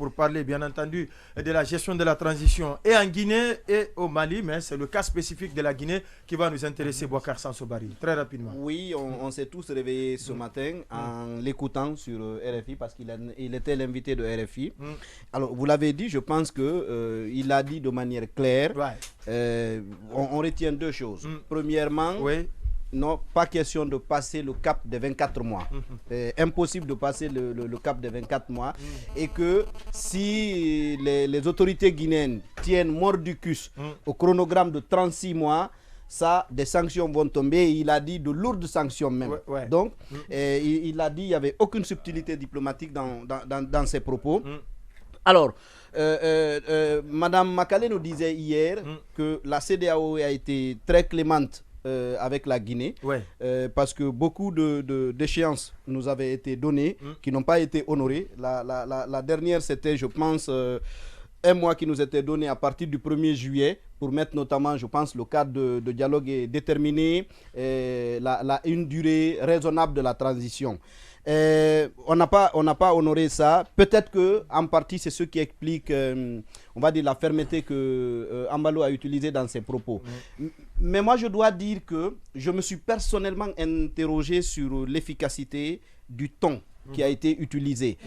pour parler bien entendu de la gestion de la transition et en Guinée et au Mali, mais c'est le cas spécifique de la Guinée qui va nous intéresser, Boubacar Sansobari, très rapidement. Oui, on s'est tous réveillés ce matin en l'écoutant sur RFI parce qu'il était l'invité de RFI. Alors, vous l'avez dit, je pense qu'il a dit de manière claire. On retient deux choses. Premièrement, non, pas question de passer le cap des 24 mois. Impossible de passer le cap des 24 mois. Et que si les autorités guinéennes tiennent mordicus au chronogramme de 36 mois, ça, des sanctions vont tomber. Il a dit de lourdes sanctions même. Donc, il a dit qu'il n'y avait aucune subtilité diplomatique dans ses propos. Alors, Madame Makale nous disait hier que la CEDEAO a été très clémente avec la Guinée, parce que beaucoup d'échéances nous avaient été données qui n'ont pas été honorées. La dernière, c'était, je pense, un mois qui nous était donné à partir du 1er juillet pour mettre notamment, je pense, le cadre de dialogue est déterminé, une durée raisonnable de la transition. On n'a pas honoré ça. Peut-être que en partie c'est ce qui explique, on va dire, la fermeté que Ambalo a utilisée dans ses propos. Mais moi je dois dire que je me suis personnellement interrogé sur l'efficacité du ton qui a été utilisé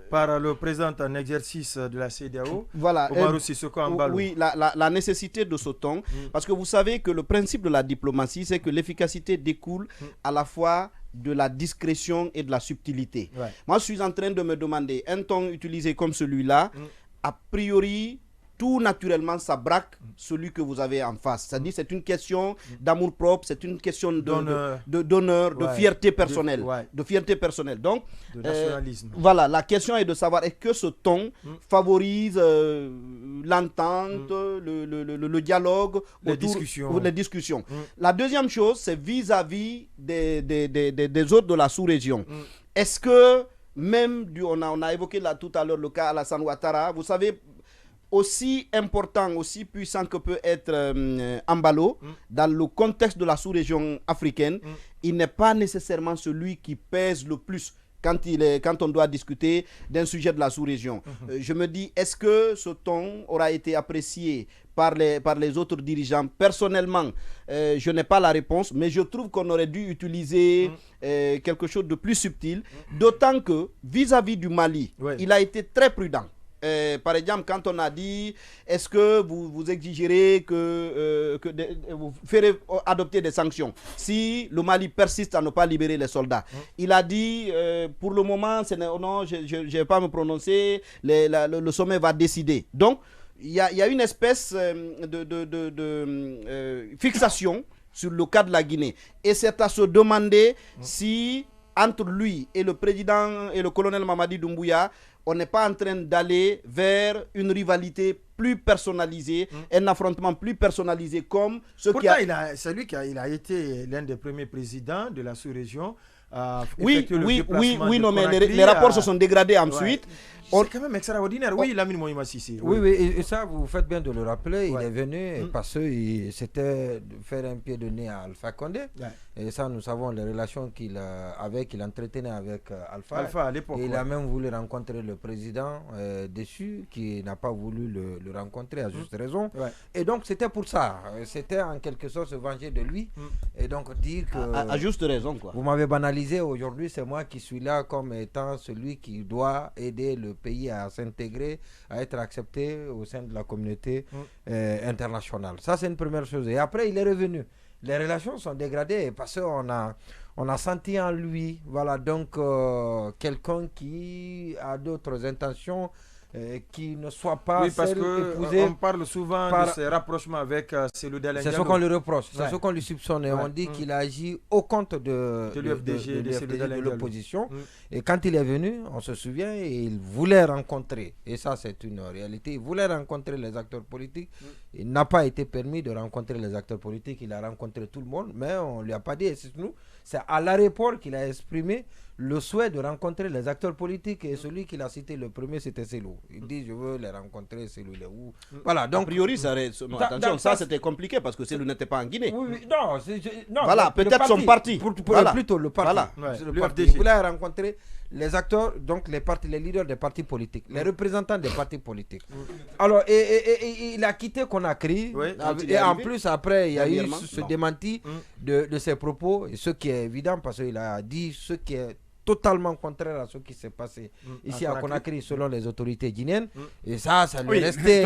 par le président en exercice de la CEDEAO, voilà, Omarou Sissoko Ambalo. Oui, la nécessité de ce ton, parce que vous savez que le principe de la diplomatie, c'est que l'efficacité découle à la fois de la discrétion et de la subtilité. Moi, je suis en train de me demander, un ton utilisé comme celui-là, a priori, tout naturellement, ça braque celui que vous avez en face. C'est-à-dire, c'est une question d'amour-propre, c'est une question d'honneur, de fierté personnelle. De fierté personnelle. Donc, de nationalisme. Voilà, la question est de savoir, est-ce que ce ton favorise l'entente, le dialogue, les discussions. La deuxième chose, c'est vis-à-vis des autres de la sous-région. Est-ce que, même, on a évoqué là tout à l'heure le cas Alassane Ouattara, vous savez, aussi important, aussi puissant que peut être Ambalo, dans le contexte de la sous-région africaine, il n'est pas nécessairement celui qui pèse le plus quand on doit discuter d'un sujet de la sous-région. Je me dis, est-ce que ce ton aura été apprécié par les autres dirigeants? Personnellement, je n'ai pas la réponse, mais je trouve qu'on aurait dû utiliser quelque chose de plus subtil, d'autant que vis-à-vis du Mali, il a été très prudent. Par exemple, quand on a dit, est-ce que vous exigerez que vous ferez adopter des sanctions si le Mali persiste à ne pas libérer les soldats? Il a dit, pour le moment, non, je ne vais pas me prononcer, le sommet va décider. Donc, il y a une espèce de fixation sur le cas de la Guinée. Et c'est à se demander si, entre lui et le président et le colonel Mamadi Doumbouya, on n'est pas en train d'aller vers une rivalité plus personnalisée, un affrontement plus personnalisé comme ce qui a... C'est lui qui a été l'un des premiers présidents de la sous-région. Oui, non, mais les rapports se sont dégradés ensuite. C'est quand même extraordinaire. Oui, Lamine Moïma Sissi. Oui, et ça, vous faites bien de le rappeler. Il est venu parce que c'était de faire un pied de nez à Alpha Condé. Et ça, nous savons les relations qu'il entretenait avec Alpha à l'époque. Et il a même voulu rencontrer le président déçu, qui n'a pas voulu le rencontrer à juste raison. Et donc, c'était pour ça. C'était en quelque sorte se venger de lui. Et donc, dire que... À juste raison, quoi. Vous m'avez banalisé aujourd'hui, c'est moi qui suis là comme étant celui qui doit aider le pays à s'intégrer, à être accepté au sein de la communauté internationale. Ça, c'est une première chose. Et après, il est revenu. Les relations sont dégradées parce qu'on a senti en lui, voilà, donc quelqu'un qui a d'autres intentions, qui ne soit pas parce qu'on parle souvent de ses rapprochements avec Cellou Dalein. C'est ce qu'on lui reproche, c'est ce qu'on lui soupçonne. Et on dit qu'il agit au compte de l'UFDG, de l'opposition. Et quand il est venu, on se souvient, il voulait rencontrer, et ça c'est une réalité, il voulait rencontrer les acteurs politiques. Il n'a pas été permis de rencontrer les acteurs politiques, il a rencontré tout le monde, mais on ne lui a pas dit, C'est à l'aéroport qu'il a exprimé le souhait de rencontrer les acteurs politiques, et celui qu'il a cité le premier, c'était Selou. Il dit, je veux les rencontrer, Selou, il est où? Voilà, donc... A priori, attention, ça c'était compliqué parce que Selou n'était pas en Guinée. Oui, non, non, voilà, peut-être son parti. Voilà. Plutôt le parti. Voilà. Le parti. Il voulait rencontrer les acteurs, donc les leaders des partis politiques, les représentants des partis politiques. Alors, et il a quitté Conakry, et en plus, après, il y a eu ce démenti de ses propos, et ce qui est évident, parce qu'il a dit ce qui est totalement contraire à ce qui s'est passé ici à Conakry selon les autorités guinéennes, et ça lui restait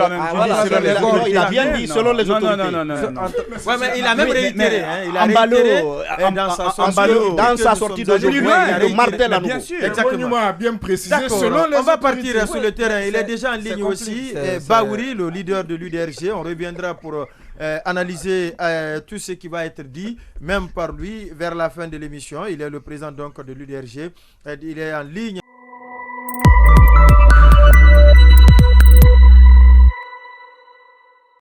il a bien dit selon les autorités. Non, mais il a même réitéré, il a réitéré dans sa sortie d'aujourd'hui, le martel à nouveau. Exactement, a bien précisé selon les on va partir sur le terrain, il est déjà en ligne aussi, Baouri, le leader de l'UDRG, on reviendra pour analyser tout ce qui va être dit, même par lui, vers la fin de l'émission. Il est le président donc de l'UDRG. Il est en ligne.